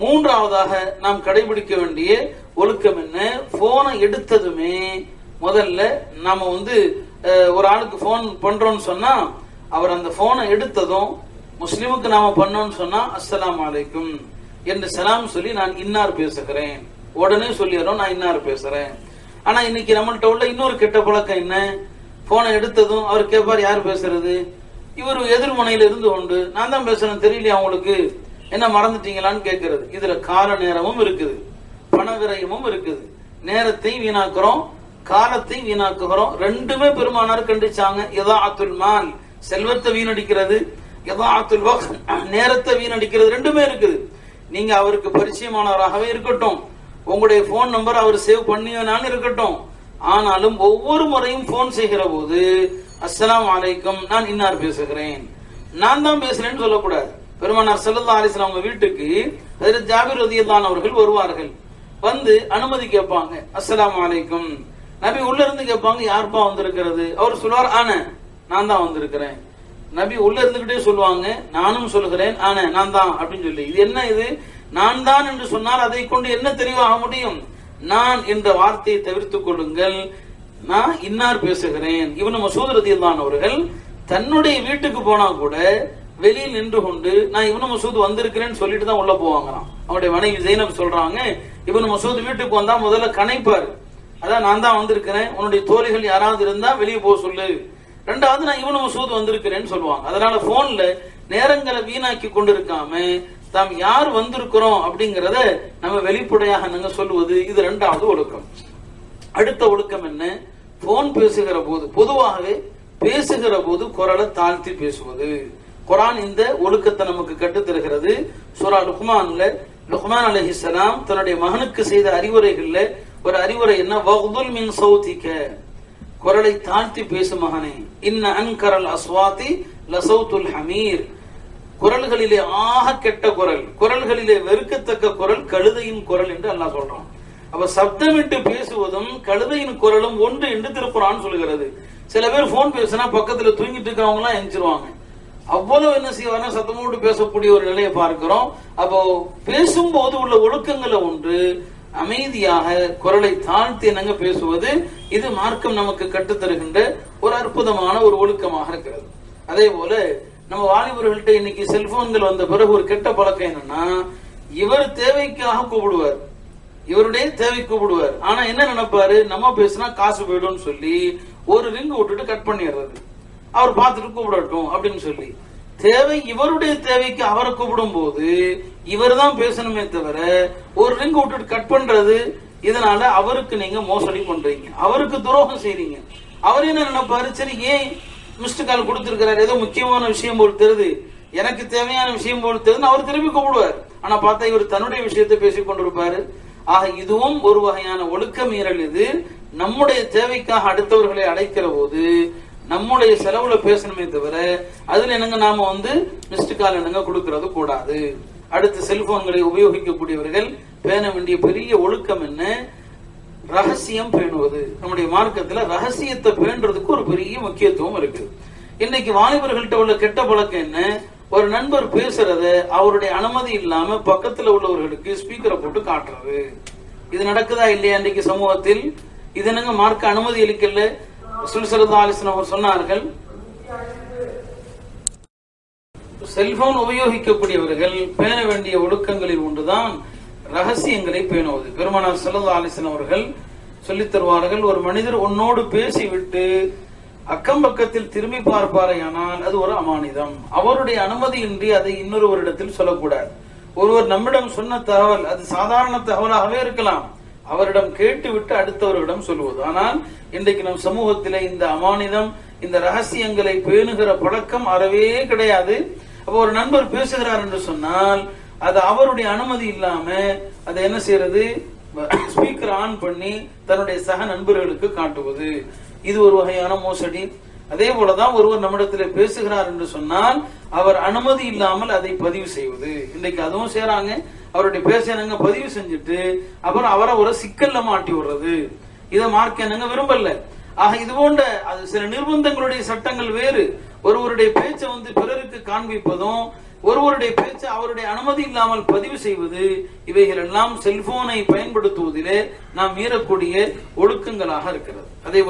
மூன்றாவதாக நாம் கடைபிடிக்க வேண்டிய ஒழுக்கம் என்ன? போனை எடுத்ததுமே முதல்ல நாம ஒரு ஆளுக்கு போன் பண்றோம்னு சொன்னா அவர் அந்த போனை எடுத்ததும் முஸ்லிமுக்கு நாம பண்ணோம்னு சொன்னா அஸ்ஸலாமு அலைக்கும் என்று சலாம் சொல்லி நான் இன்னார் பேசுகிறேன் உடனே சொல்லிடுறோம், நான் இன்னார் பேசுறேன். ஆனா இன்னைக்கு நம்மள்ட்ட உள்ள இன்னொரு கெட்ட பழக்கம் என்ன? போனை எடுத்ததும் அவர் கேட்பார், யார் பேசுறது? இவர் எதிர்முனையில இருந்து கொண்டு நான் தான் பேசுறேன் தெரியலையா அவங்களுக்கு, என்ன மறந்துட்டீங்களான்னு கேட்கறது. இதுல கால நேரமும் இருக்குது, பணவிரயமும் இருக்குது. நேரத்தை வீணாக்குறோம், காலத்தை வீணாக்குகிறோம். ரெண்டுமே பெருமானார் கண்டிச்சாங்க. இதாஅத்துல் மால் செல்வத்தை வீணடிக்கிறது, இதாஅத்துல் வக்த் நேரத்தை வீணடிக்கிறது, ரெண்டுமே இருக்குது. நீங்க அவருக்கு பரிச்சயமானவராகவே இருக்கட்டும், உங்களுடைய போன் நம்பர் அவர் சேவ் பண்ணியனாலும் இருக்கட்டும், ஆனாலும் ஒவ்வொரு முறையும் போன் செய்கிற போது அஸ்ஸலாமு அலைக்கும் நான் இன்னார் பேசுகிறேன், நான் தான் பேசுறேன்னு சொல்லக்கூடாது. பெருமானார் ஸல்லல்லாஹு அலைஹி வஸல்லம் அவங்க வீட்டுக்கு ஹஜ்ரத் ஜாபிர் ரலியல்லாஹு அவர்கள் வருவார்கள். வந்து அனுமதி கேட்பாங்க, அஸ்ஸலாமு அலைக்கும். நபி உள்ள இருந்து கேட்பாங்க, யார்ப்பா வந்திருக்கிறது? அவர் சொல்வார், நான் தான் வந்திருக்கிறேன். நபி உள்ள இருந்துகிட்டே சொல்லுவாங்க, நானும் சொல்லுகிறேன், நான் தான் அப்படின்னு சொல்லி. இது என்ன? இது நான் தான் என்று சொன்னால் அதை கொண்டு என்ன தெளிவாக முடியும்? நான் என்ற வார்த்தையை தவிர்த்துக் கொள்ளுங்கள், நான் இன்னார் பேசுகிறேன். இப்னு மஸ்ஊத் ரலியல்லாஹு அவர்கள் தன்னுடைய வீட்டுக்கு போனா கூட வெளியில் நின்று கொண்டு நான் இப்னு மஸ்ஊத் வந்திருக்கிறேன்னு சொல்லிட்டு தான் உள்ள போவாங்களாம். அவருடைய மனைவி ஜெய்னப் சொல்றாங்க, இப்னு மஸ்ஊத் வீட்டுக்கு வந்தா முதல்ல கனைப்பாரு, அதான் நான் தான் வந்திருக்கிறேன், உன்னுடைய தோழிகள் யாராவது இருந்தா வெளியே போக சொல்லு. ரெண்டாவது நான் இப்னு மஸ்ஊத் வந்திருக்கிறேன்னு சொல்லுவாங்க. அதனால போன்ல நேரங்களை வீணாக்கி கொண்டிருக்காம தாம் யார் வந்திருக்கிறோம் அப்படிங்கறத நம்ம வெளிப்படையாக நாங்க சொல்லுவது, இது ரெண்டாவது ஒழுக்கம். அடுத்த ஒழுக்கம் என்ன? போன் பேசுகிற போது, பொதுவாகவே பேசுகிற போது குரலை தாழ்த்தி பேசுவது. குர்ஆன் இந்த ஒழுக்கத்தை நமக்கு கற்றுத் தருகிறது. சூரா லுக்மான்ல லுக்மான் அலைஹிஸ்ஸலாம் தன்னுடைய மகனுக்கு செய்த அறிவுரைகள்ல ஒரு அறிவுரை என்ன? வக்துல் மின் சௌதிக, குரலை தாழ்த்தி பேசு மகனே. இன்ன அன்கரல் அஸ்வாதி லசௌத்துல் ஹமீர், குரல்களிலே ஆக கெட்ட குரல், குரல்களிலே வெறுக்கத்தக்க குரல் கழுதையின் குரல் என்று அல்லாஹ் சொல்றான். அப்ப சப்தமிட்டு பேசுவதும் கழுதையின் குரலும் ஒன்று என்று திருக்குர்ஆன் சொல்கிறது. சில பேர் போன் பேசினா பக்கத்துல தூங்கிட்டு இருக்கிறவங்க எல்லாம் எந்திரிச்சிருவாங்க. அவ்வளவு என்ன செய்வாங்க, சத்தமோடு பேசக்கூடிய ஒரு நிலையை பார்க்கிறோம். அப்போ பேசும்போது உள்ள ஒழுக்கங்களை ஒன்று அமைதியாக குரலை தாழ்த்தி என்னங்க பேசுவது. இது மார்க்கம் நமக்கு கற்றுத்தருகின்ற ஒரு அற்புதமான ஒரு ஒழுக்கமாக இருக்கிறது. அதே போல நம்ம வாலிபர்கள்ட்ட இன்னைக்கு செல்போன்கள் வந்த பிறகு ஒரு கெட்ட பழக்கம் என்னன்னா, இவர் தேவைக்காக கூப்பிடுவார், இவருடைய தேவை கூப்பிடுவார். ஆனா என்ன நினைப்பாரு, நம்ம பேசினா காசு போயிடும் சொல்லி ஒரு ரிங் விட்டுட்டு கட் பண்ணிடுறது, அவர் பார்த்துட்டு கூப்பிடட்டும் அப்படின்னு சொல்லி. தேவை இவருடைய தேவைக்கு அவரை கூப்பிடும் போது இவர் தான் பேசணுமே தவிர ஒரு ரிங் விட்டுட்டு கட் பண்றது, இதனால அவருக்கு நீங்க மோசடி பண்றீங்க, அவருக்கு துரோகம் செய்றீங்க. அவர் என்ன நினைப்பாரு, சரி ஏன் மிஸ்டு கால் கொடுத்திருக்கிறார், ஏதோ முக்கியமான விஷயம் போல் தெரியுது, எனக்கு தேவையான விஷயம் போல் தெரியுது, அவர் திரும்பி கூப்பிடுவார். ஆனா பார்த்தா இவர் தன்னுடைய விஷயத்தை பேசிக் கொண்டிருப்பாரு. ஆக இதுவும் ஒரு வகையான ஒழுக்க மீறல். இது நம்முடைய தேவைக்காக அடுத்தவர்களை அழைக்கிற போது நம்முடைய செலவுல பேசணுமே தவிர அதுல என்னங்க நாம மிஸ்டு கால் என்னங்க கொடுக்கறது கூடாது. அடுத்து செல்போன்களை உபயோகிக்கக்கூடியவர்கள் பேண வேண்டிய பெரிய ஒழுக்கம் என்ன? ரகசியம் பேணுவது. நம்முடைய மார்க்கத்துல ரகசியத்தை பேணுறதுக்கு ஒரு பெரிய முக்கியத்துவம் இருக்கு. இன்னைக்கு வாலிபர்கள்ட்ட உள்ள கெட்ட பழக்கம் என்ன? ஒரு நண்பர் பேசுறத அவருடைய அனுமதி இல்லாம பக்கத்துல உள்ளவர்களுக்கு ஸ்பீக்கரை போட்டு காட்டுறது. இது நடக்குதா இல்லையா இன்னைக்கு சமூகத்தில்? இது என்னங்க மார்க்க அனுமதி அளிக்கல. ரசூல் ஸல்லல்லாஹு அலைஹி வஸல்லம் சொன்னார்கள், செல்போன் உபயோகிக்கக்கூடியவர்கள் பேண வேண்டிய ஒழுக்கங்களில் ஒன்றுதான் ரகசியங்களை பேணுவது. பெருமானார் ஸல்லல்லாஹு அலைஹி வஸல்லம் அவர்கள் சொல்லித் தருவார்கள், ஒரு மனிதர் உன்னோடு பேசிவிட்டு அக்கம் பக்கத்தில் திரும்பி பார்ப்பாரையானால் அது ஒரு அமானிதம். அவருடைய அனுமதியின்றி அதை இன்னொருவரிடத்தில் சொல்லக்கூடாது. ஒருவர் நம்மிடம் சொன்ன தகவல் அது சாதாரண தகவலாகவே இருக்கலாம், அவரிடம் கேட்டுவிட்டு அடுத்தவரிடம் சொல்லுவது. ஆனால் இன்றைக்கு நம் சமூகத்திலே இந்த அமானிதம், இந்த ரகசியங்களை பேணுகிற பழக்கம் அறவே கிடையாது. அப்போ ஒரு நண்பர் பேசுகிறார் என்று சொன்னால் அது அவருடைய அனுமதி இல்லாம அதை என்ன செய்யறது, ஸ்பீக்கர் ஆன் பண்ணி தன்னுடைய சக நண்பர்களுக்கு காட்டுவது, இது ஒரு வகையான மோசடி. அதே போலதான் ஒருவர் நம்மிடத்தில் பேசுகிறார் என்று சொன்னால் அவர் அனுமதி இல்லாமல் அதை பதிவு செய்வது. இன்றைக்கு அதுவும் செய்யறாங்க. அவருடைய பேச என்னங்க பதிவு செஞ்சுட்டு அப்புறம் அவரை ஒரு சிக்கல்ல மாட்டி விடுறது, இதை மார்க்க என்னங்க விரும்பல. ஆக இது போன்ற அது சில நிர்பந்தங்களுடைய சட்டங்கள் வேறு. ஒருவருடைய பேச்சை பிறருக்கு காண்பிப்பதும் ஒருவருடைய பேச்சு அவருடைய அனுமதி இல்லாமல் பதிவு செய்வது, இவைகள் எல்லாம் செல்போனை பயன்படுத்துவதிலே நாம் மீறக்கூடிய ஒழுக்கங்களாக இருக்கிறது. அதே